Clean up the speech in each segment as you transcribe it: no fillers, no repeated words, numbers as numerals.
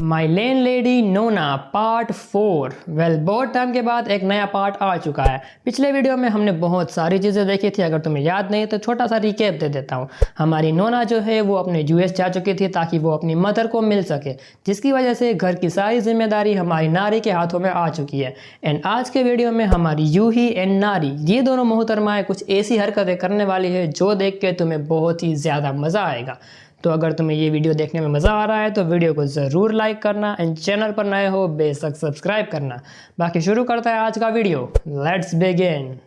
माई लेन lady नोना part 4। Well, बहुत time के बाद एक नया पार्ट आ चुका है। पिछले वीडियो में हमने बहुत सारी चीज़ें देखी थी, अगर तुम्हें याद नहीं तो छोटा सा रिकैप दे देता हूँ। हमारी नोना जो है वो अपने यूएस जा चुकी थी ताकि वो अपनी मदर को मिल सके, जिसकी वजह से घर की सारी जिम्मेदारी हमारी नारी के हाथों में आ चुकी है। एंड आज के वीडियो में हमारी यूही एंड नारी, ये दोनों मोहतरमाएँ कुछ ऐसी हरकतें करने वाली है जो देख के तुम्हें बहुत ही ज़्यादा मज़ा आएगा। तो अगर तुम्हें ये वीडियो देखने में मज़ा आ रहा है तो वीडियो को ज़रूर लाइक करना एंड चैनल पर नए हो बेशक सब्सक्राइब करना। बाकी शुरू करता है आज का वीडियो। Let's begin.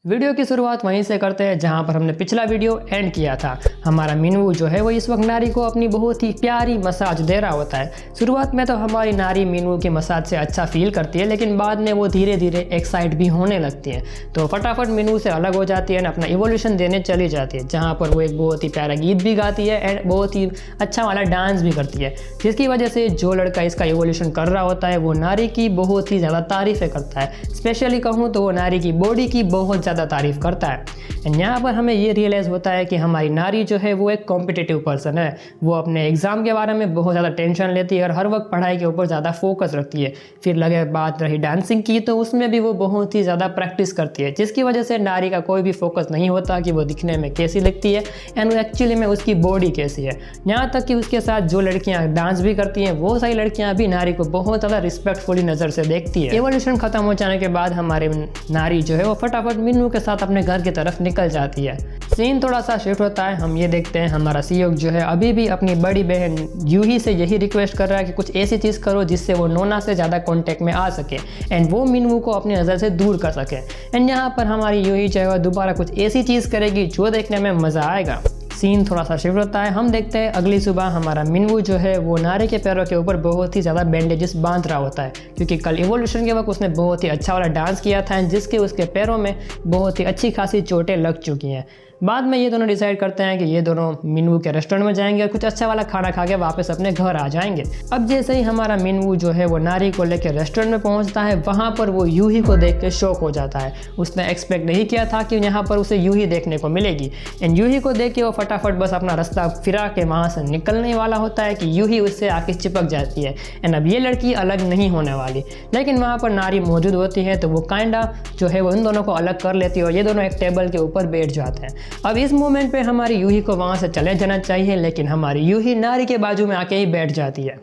वीडियो की शुरुआत वहीं से करते हैं जहां पर हमने पिछला वीडियो एंड किया था। हमारा मिनू जो है वो इस वक्त नारी को अपनी बहुत ही प्यारी मसाज दे रहा होता है। शुरुआत में तो हमारी नारी मिनू की मसाज से अच्छा फील करती है, लेकिन बाद में वो धीरे धीरे एक्साइट भी होने लगती है, तो फटाफट मिनू से अलग हो जाती है और अपना इवोल्यूशन देने चली जाती है, जहाँ पर वो एक बहुत ही प्यारा गीत भी गाती है एंड बहुत ही अच्छा वाला डांस भी करती है, जिसकी वजह से जो लड़का इसका इवोल्यूशन कर रहा होता है वो नारी की बहुत ही ज़्यादा तारीफ़ें करता है। स्पेशली कहूँ तो वो नारी की बॉडी की बहुत तारीफ करता है। एंड यहाँ पर हमें ये रियलाइज़ होता है कि हमारी नारी जो है वो एक कॉम्पिटिटिव पर्सन है। वो अपने एग्ज़ाम के बारे में बहुत ज़्यादा टेंशन लेती है और हर वक्त पढ़ाई के ऊपर ज़्यादा फोकस रखती है। फिर लगे बात रही डांसिंग की, तो उसमें भी वो बहुत ही ज़्यादा प्रैक्टिस करती है, जिसकी वजह से नारी का कोई भी फोकस नहीं होता कि वो दिखने में कैसी लगती है एंड वो एक्चुअली में उसकी बॉडी कैसी है। यहाँ तक कि उसके साथ जो लड़कियाँ डांस भी करती हैं वो सारी लड़कियाँ भी नारी को बहुत ज़्यादा रिस्पेक्टफुली नज़र से देखती है। एवोल्यूशन खत्म हो जाने के बाद हमारी नारी जो है वो फटाफट मिनू के साथ अपने घर की तरफ निकल जाती है। सीन थोड़ा सा शिफ्ट होता है। हम ये देखते हैं हमारा सीयोग जो है अभी भी अपनी बड़ी बहन यूही से यही रिक्वेस्ट कर रहा है कि कुछ ऐसी चीज़ करो जिससे वो नोना से ज़्यादा कांटेक्ट में आ सके एंड वो मिनू को अपनी नज़र से दूर कर सके। एंड यहाँ पर हमारी यूही जो है दोबारा कुछ ऐसी चीज़ करेगी जो देखने में मज़ा आएगा। सीन थोड़ा सा शिफ्ट होता है। हम देखते हैं अगली सुबह हमारा मिनू जो है वो नारी के पैरों के ऊपर बहुत ही ज़्यादा बैंडेजेस बांध रहा होता है, क्योंकि कल इवोल्यूशन के वक्त उसने बहुत ही अच्छा वाला डांस किया था जिसके उसके पैरों में बहुत ही अच्छी खासी चोटें लग चुकी हैं। बाद में ये दोनों डिसाइड करते हैं कि ये दोनों मिनू के रेस्टोरेंट में जाएंगे और कुछ अच्छा वाला खाना खा के वापस अपने घर आ जाएंगे। अब जैसे ही हमारा मिनू जो है वो नारी को लेकर रेस्टोरेंट में पहुंचता है, वहाँ पर वो यूही को देख के शॉक हो जाता है। उसने एक्सपेक्ट नहीं किया था कि यहाँ पर उसे यूही देखने को मिलेगी। एंड यूही को देख के वो फटाफट बस अपना रास्ता फिरा के वहाँ से निकलने वाला होता है कि यूही उससे आके चिपक जाती है एंड अब ये लड़की अलग नहीं होने वाली। लेकिन वहाँ पर नारी मौजूद होती है, तो वो काइंडा जो है वो उन दोनों को अलग कर लेती है और ये दोनों एक टेबल के ऊपर बैठ जाते हैं। अब इस मोमेंट पे हमारी यूही को वहाँ से चले जाना चाहिए, लेकिन हमारी यूही नारी के बाजू में आके ही बैठ जाती है।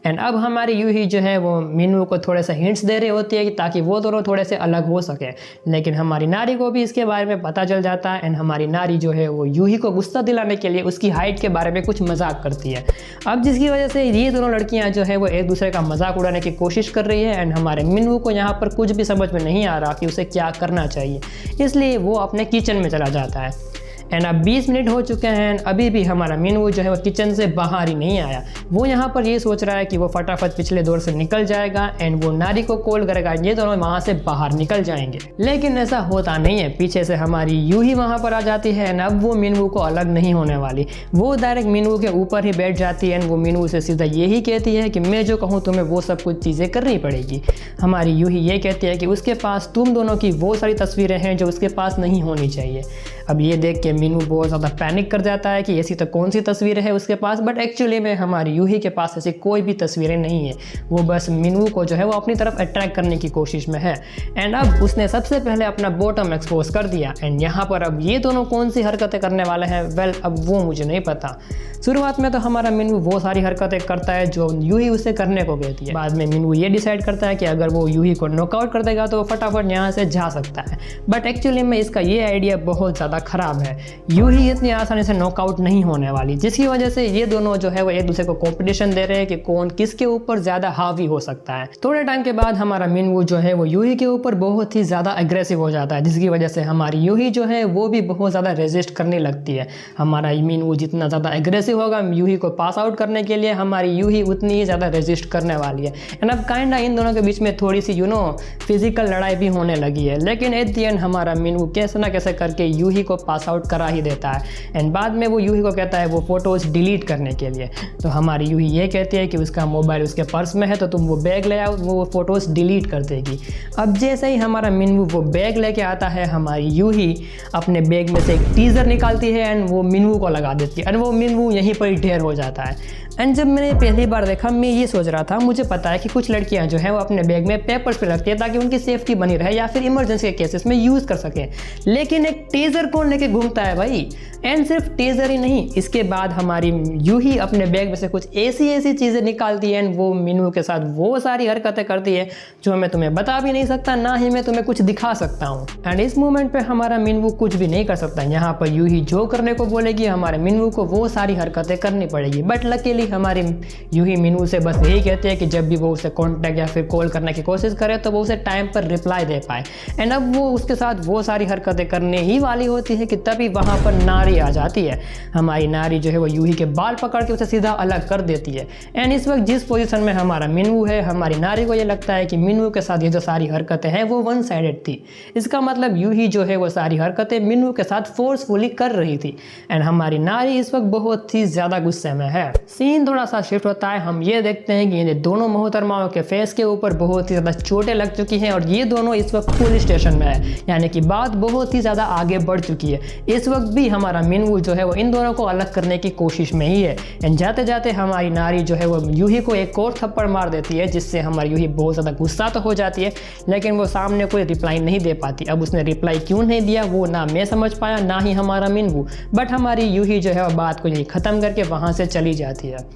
एंड अब हमारी यूही जो है वो मिनू को थोड़े से हिंट्स दे रही होती है कि ताकि वो दोनों थोड़े से अलग हो सके, लेकिन हमारी नारी को भी इसके बारे में पता चल जाता है एंड हमारी नारी जो है वो यूही को गुस्सा दिलाने के लिए उसकी हाइट के बारे में कुछ मजाक करती है। अब जिसकी वजह से ये दोनों लड़कियां जो है वो एक दूसरे का मजाक उड़ाने की कोशिश कर रही है एंड हमारे मिनू को यहाँ पर कुछ भी समझ में नहीं आ रहा कि उसे क्या करना चाहिए, इसलिए वो अपने किचन में चला जाता है। एंड अब 20 मिनट हो चुके हैं एंड अभी भी हमारा मिनू जो है वो किचन से बाहर ही नहीं आया। वो यहाँ पर ये सोच रहा है कि वो फटाफट पिछले दौर से निकल जाएगा एंड वो नारी को कॉल करेगा, ये दोनों वहाँ से बाहर निकल जाएंगे। लेकिन ऐसा होता नहीं है। पीछे से हमारी यूही वहाँ पर आ जाती है एंड अब वो मिनू को अलग नहीं होने वाली। वो डायरेक्ट मिनू के ऊपर ही बैठ जाती है एंड वो मिनू से सीधा यही कहती है कि मैं जो कहूँ तुम्हें वो सब कुछ चीज़ें करनी पड़ेगी। हमारी यूही ये कहती है कि उसके पास तुम दोनों की वो सारी तस्वीरें हैं जो उसके पास नहीं होनी चाहिए। अब ये देख के मिनू बहुत ज़्यादा पैनिक कर जाता है कि ऐसी तो कौन सी तस्वीरें हैं उसके पास, बट एक्चुअली में हमारी यूही के पास ऐसी कोई भी तस्वीरें नहीं है। वो बस मिनू को जो है वो अपनी तरफ अट्रैक्ट करने की कोशिश में है। एंड अब उसने सबसे पहले अपना बॉटम एक्सपोज कर दिया एंड यहाँ पर अब ये दोनों कौन सी हरकतें करने वाले हैं, वेल अब वो मुझे नहीं पता। शुरुआत में तो हमारा मिनू वो सारी हरकतें करता है जो यूही उसे करने को कहती है। बाद में मिनू ये डिसाइड करता है कि अगर वो यूही को नॉकआउट कर देगा तो वो फटाफट यहाँ से जा सकता है, बट एक्चुअली में इसका ये आइडिया बहुत ज़्यादा खराब है। यूही इतनी आसानी से नॉकआउट नहीं होने वाली, जिसकी वजह से ये दोनों जो है वो एक दूसरे को कंपटीशन दे रहे हैं कि कौन किसके ऊपर ज़्यादा हावी हो सकता है। थोड़े टाइम के बाद हमारा मिनू जो है वो यूही के ऊपर बहुत ही ज़्यादा एग्रेसिव हो जाता है, जिसकी वजह से हमारी यूही जो है वो भी बहुत ज़्यादा रेजिस्ट करने लगती है। हमारा मिनू जितना ज़्यादा एग्रेसिव होगा यूही को पास आउट करने के लिए, हमारी यूही उतनी ही ज़्यादा रेजिस्ट करने वाली है। एंड अब काइंडा इन दोनों के बीच में थोड़ी सी फिजिकल लड़ाई भी होने लगी है, लेकिन एट द एंड हमारा मिनू कैसे ना कैसे करके यूही को पास आउट करा ही देता है। एंड बाद में वो यूही को कहता है वो फ़ोटोज़ डिलीट करने के लिए। तो हमारी यूही ये कहती है कि उसका मोबाइल उसके पर्स में है, तो तुम वो बैग ले आओ, वो फ़ोटोज़ डिलीट कर देगी। अब जैसे ही हमारा मिनवू वो बैग लेके आता है, हमारी यूही अपने बैग में से एक टीज़र निकालती है एंड वो मिनवू को लगा देती है एंड वो मिनवू यहीं पर ही ढेर हो जाता है। एंड जब मैंने पहली बार देखा, मैं ये सोच रहा था, मुझे पता है कि कुछ लड़कियां जो हैं वो अपने बैग में पेपर्स पे रखती है ताकि उनकी सेफ्टी बनी रहे या फिर इमरजेंसी के केसेस में यूज़ कर सकें। लेकिन एक टेज़र कौन लेके घूमता है भाई? एंड सिर्फ टेज़र ही नहीं, इसके बाद हमारी यूही अपने बैग में से कुछ ऐसी चीज़ें निकालती है एंड वो मिनवू के साथ वो सारी हरकतें करती है जो मैं तुम्हें बता भी नहीं सकता, ना ही मैं तुम्हें कुछ दिखा सकता हूँ। एंड इस मोमेंट पर हमारा मिनवू कुछ भी नहीं कर सकता। यहाँ पर यूही जो करने को बोलेगी, हमारे मिनवू को वो सारी हरकतें करनी पड़ेगी। बट लकीली हमारी यूही मिनवू से बस यही कहते हैं कि जब भी वो उसे कॉन्टैक्ट या फिर कॉल करने की कोशिश करे तो वो उसे टाइम पर रिप्लाई दे पाए। एंड अब वो उसके साथ वो सारी हरकतें करने ही वाली होती है कि तभी वहाँ पर नारी आ जाती है। हमारी नारी जो है वो यूही के बाल पकड़ के उसे सीधा अलग कर देती है। एंड इस वक्त जिस पोजीशन में हमारा मिनवू है, हमारी नारी को ये लगता है कि मिनवू के साथ ये जो सारी हरकतें हैं वो वन साइडेड थी। इसका मतलब यूही जो है वो सारी हरकतें मिनवू के साथ फोर्सफुली कर रही थी। एंड हमारी नारी इस वक्त बहुत ही ज़्यादा गुस्से में है। सीन थोड़ा सा शिफ्ट होता है। हम ये देखते हैं कि ये दोनों मोहतरमाओं के फेस के ऊपर बहुत ही ज़्यादा चोटें लग चुकी हैं और ये दोनों इस वक्त पुलिस स्टेशन में है, यानी कि बात बहुत ही ज़्यादा आगे बढ़ चुकी है। इस वक्त भी हमारा मिनवू जो है वो इन दोनों को अलग करने की कोशिश में ही है। एंड जाते जाते हमारी नारी जो है वो यूही को एक और थप्पड़ मार देती है, जिससे हमारी यूही बहुत ज़्यादा गुस्सा तो हो जाती है, लेकिन वो सामने कोई रिप्लाई नहीं दे पाती। अब उसने रिप्लाई क्यों नहीं दिया वो ना मैं समझ पाया, ना ही हमारा मिनवू। बट हमारी यूही जो है वो बात को यही ख़त्म करके वहाँ से चली जाती है।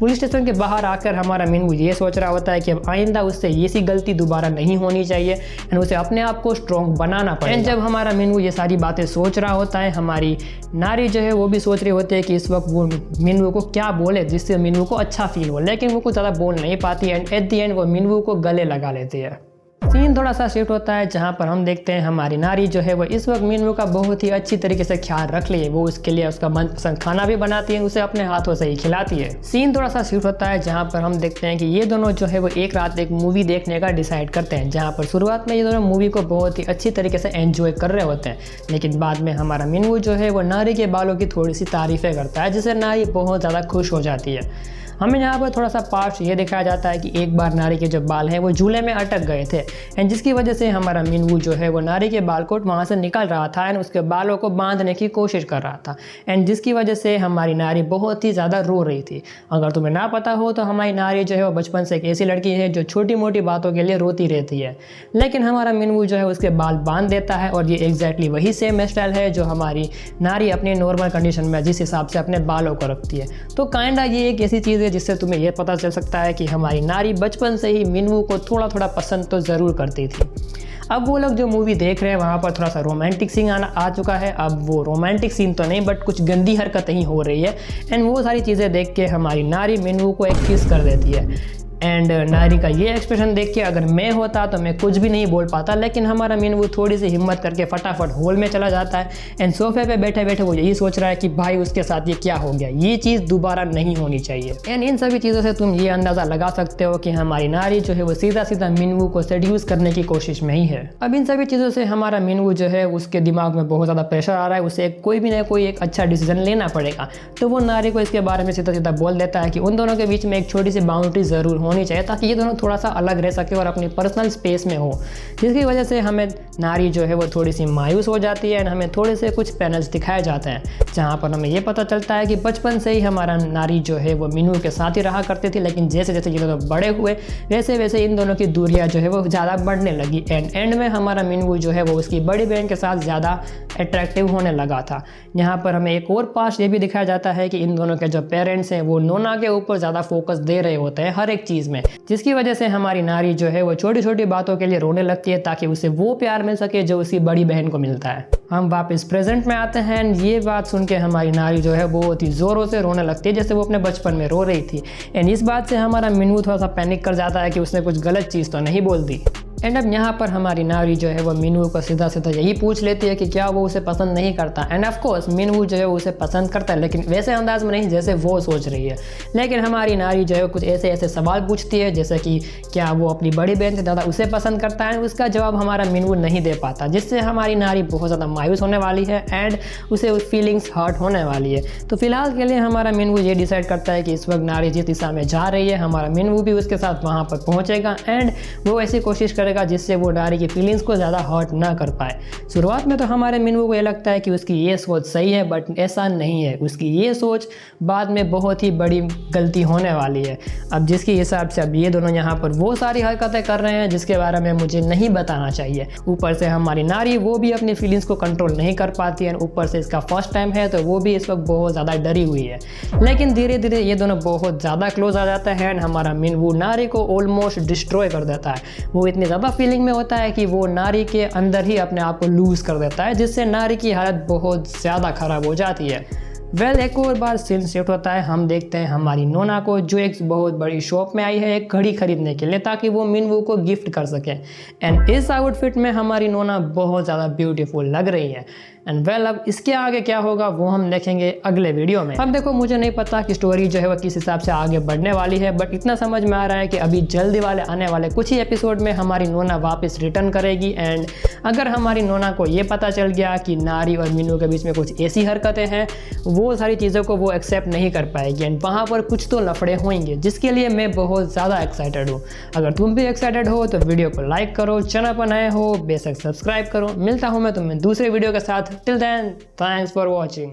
पुलिस स्टेशन के बाहर आकर हमारा मिनवू ये सोच रहा होता है कि अब आइंदा उससे ये सी गलती दोबारा नहीं होनी चाहिए एंड उसे अपने आप को स्ट्रॉन्ग बनाना पड़ेगा। एंड जब हमारा मिनवू ये सारी बातें सोच रहा होता है, हमारी नारी जो है वो भी सोच रही होती है कि इस वक्त वो मिनवू को क्या बोले जिससे मिनवू को अच्छा फील हो, लेकिन वो कुछ ज़्यादा बोल नहीं पाती एंड एट दी एंड वो मिनवू को गले लगा लेती है। सीन थोड़ा सा शिफ्ट होता है जहाँ पर हम देखते हैं हमारी नारी जो है वो इस वक्त मिनवू का बहुत ही अच्छी तरीके से ख्याल रख ली है। वो उसके लिए उसका मनपसंद खाना भी बनाती है, उसे अपने हाथों से ही खिलाती है। सीन थोड़ा सा शिफ्ट होता है जहाँ पर हम देखते हैं कि ये दोनों जो है वो एक रात एक मूवी देखने का डिसाइड करते हैं, जहाँ पर शुरुआत में ये दोनों मूवी को बहुत ही अच्छी तरीके से एंजॉय कर रहे होते हैं। लेकिन बाद में हमारा मिनवू जो है वो नारी के बालों की थोड़ी सी तारीफ़ें करता है, जिससे नारी बहुत ज़्यादा खुश हो जाती है। हमें यहाँ पर थोड़ा सा पार्ट ये दिखाया जाता है कि एक बार नारी के जो बाल हैं वो झूले में अटक गए थे एंड जिसकी वजह से हमारा मिनवू जो है वो नारी के बाल को वहाँ से निकल रहा था एंड उसके बालों को बांधने की कोशिश कर रहा था एंड जिसकी वजह से हमारी नारी बहुत ही ज़्यादा रो रही थी। अगर तुम्हें ना पता हो तो हमारी नारी जो है वो बचपन से एक ऐसी लड़की है जो छोटी मोटी बातों के लिए रोती रहती है, लेकिन हमारा मिनवू जो है उसके बाल बांध देता है और ये एग्जैक्टली वही सेम स्टाइल है जो हमारी नारी अपनी नॉर्मल कंडीशन में जिस हिसाब से अपने बालों को रखती है। तो काइंडा ये एक ऐसी चीज़ है जिससे तुम्हें यह पता चल सकता है कि हमारी नारी बचपन से ही मिनवू को थोड़ा थोड़ा पसंद तो ज़रूर करती थी। अब वो लोग जो मूवी देख रहे हैं वहाँ पर थोड़ा सा रोमांटिक सीन आ चुका है। अब वो रोमांटिक सीन तो नहीं बट कुछ गंदी हरकतें ही हो रही है एंड वो सारी चीज़ें देख के हमारी नारी मिनवू को एक किस कर देती है। एंड नारी का ये एक्सप्रेशन देख के अगर मैं होता तो मैं कुछ भी नहीं बोल पाता, लेकिन हमारा मिनवू थोड़ी सी हिम्मत करके फटाफट हॉल में चला जाता है एंड सोफे पे बैठे बैठे वो यही सोच रहा है कि भाई उसके साथ ये क्या हो गया, ये चीज़ दोबारा नहीं होनी चाहिए। एंड इन सभी चीज़ों से तुम ये अंदाज़ा लगा सकते हो कि हमारी नारी जो है वो सीधा सीधा मिनवू को सेड्यूस करने की कोशिश में ही है। अब इन सभी चीज़ों से हमारा मिनवू जो है उसके दिमाग में बहुत ज़्यादा प्रेशर आ रहा है, उसे कोई भी ना कोई एक अच्छा डिसीजन लेना पड़ेगा। तो वो नारी को इसके बारे में सीधा सीधा बोल देता है कि उन दोनों के बीच में एक छोटी सी बाउंड्री ज़रूर होनी चाहिए ताकि ये दोनों थोड़ा सा अलग रह सके और अपनी पर्सनल स्पेस में हो, जिसकी वजह से हमें नारी जो है वो थोड़ी सी मायूस हो जाती है एंड हमें थोड़े से कुछ पैनल्स दिखाए जाते हैं जहाँ पर हमें ये पता चलता है कि बचपन से ही हमारा नारी जो है वो मिनवू के साथ ही रहा करती थी, लेकिन जैसे जैसे ये दोनों बड़े हुए वैसे वैसे इन दोनों की दूरियाँ जो है वो ज़्यादा बढ़ने लगी एंड एंड में हमारा मिनवू जो है वो उसकी बड़ी बहन के साथ ज़्यादा अट्रैक्टिव होने लगा था। यहाँ पर हमें एक और पार्ट ये भी दिखाया जाता है कि इन दोनों के जो पेरेंट्स हैं वो नोना के ऊपर ज़्यादा फोकस दे रहे होते हैं हर एक चीज़ में, जिसकी वजह से हमारी नारी जो है वो छोटी छोटी बातों के लिए रोने लगती है ताकि उसे वो प्यार मिल सके जो उसकी बड़ी बहन को मिलता है। हम वापस प्रेजेंट में आते हैं एंड ये बात सुन के हमारी नारी जो है बहुत ही ज़ोरों से रोने लगती है जैसे वो अपने बचपन में रो रही थी एंड इस बात से हमारा मिनवू थोड़ा सा पैनिक कर जाता है कि उसने कुछ गलत चीज़ तो नहीं बोल दी। एंड अब यहाँ पर हमारी नारी जो है वो मिनवू को सीधा सीधा यही पूछ लेती है कि क्या वो उसे पसंद नहीं करता। एंड ऑफ कोर्स मिनवू जो है उसे पसंद करता है, लेकिन वैसे अंदाज में नहीं जैसे वो सोच रही है। लेकिन हमारी नारी जो है कुछ ऐसे सवाल पूछती है जैसे कि क्या वो अपनी बड़ी बहन से ज़्यादा उसे पसंद करता है। उसका जवाब हमारा मिनवू नहीं दे पाता, जिससे हमारी नारी बहुत ज़्यादा मायूस होने वाली है एंड उसे उस फीलिंग्स हर्ट होने वाली है। तो फिलहाल के लिए हमारा मिनवू ये डिसाइड करता है कि इस वक्त नारी जिस दिशा में जा रही है हमारा मिनवू भी उसके साथ वहाँ पर पहुँचेगा एंड वो ऐसी कोशिश करेगा जिससे वो नारी की फीलिंग्स को ज़्यादा हर्ट ना कर पाए। शुरुआत में तो हमारे मिनवू को ये लगता है कि उसकी ये सोच सही है, बट ऐसा नहीं है। उसकी ये सोच बाद में बहुत ही बड़ी गलती होने वाली है। अब जिसके हिसाब से अब ये दोनों यहाँ पर वो सारी हरकतें कर रहे हैं जिसके बारे में मुझे नहीं बताना चाहिए। ऊपर से हमारी नारी वो भी अपनी फीलिंग्स को कंट्रोल नहीं कर पाती है। ऊपर से इसका फर्स्ट टाइम है तो वो भी इस वक्त बहुत ज़्यादा डरी हुई है। लेकिन धीरे धीरे ये दोनों बहुत ज़्यादा क्लोज आ जाता है एंड हमारा मिनवू नारी को ऑलमोस्ट डिस्ट्रॉय कर देता है। वो इतनी ज़्यादा फीलिंग में होता है कि वो नारी के अंदर ही अपने आप को लूज़ कर देता है, जिससे नारी की हालत बहुत ज़्यादा ख़राब हो जाती है। एक और बार सीन शिफ्ट होता है। हम देखते हैं हमारी नोना को जो एक बहुत बड़ी शॉप में आई है एक घड़ी खरीदने के लिए ताकि वो मिनवू को गिफ्ट कर सके। एंड इस आउटफिट में हमारी नोना बहुत ज़्यादा ब्यूटीफुल लग रही है। एंड अब इसके आगे क्या होगा वो हम देखेंगे अगले वीडियो में। अब देखो मुझे नहीं पता कि स्टोरी जो है वो किस हिसाब से आगे बढ़ने वाली है, बट इतना समझ में आ रहा है कि अभी जल्दी वाले आने वाले कुछ ही एपिसोड में हमारी नोना वापस रिटर्न करेगी। एंड अगर हमारी नोना को ये पता चल गया कि नारी और मिनू के बीच में कुछ ऐसी हरकतें हैं, वो सारी चीज़ों को वो एक्सेप्ट नहीं कर पाएगी एंड वहाँ पर कुछ तो लफड़े होंगे, जिसके लिए मैं बहुत ज़्यादा एक्साइटेड हूँ। अगर तुम भी एक्साइटेड हो तो वीडियो को लाइक करो, चैनल पर नए हो बेशक सब्सक्राइब करो। मिलता हूँ मैं तुम्हें दूसरे वीडियो के साथ। Till then, thanks for watching.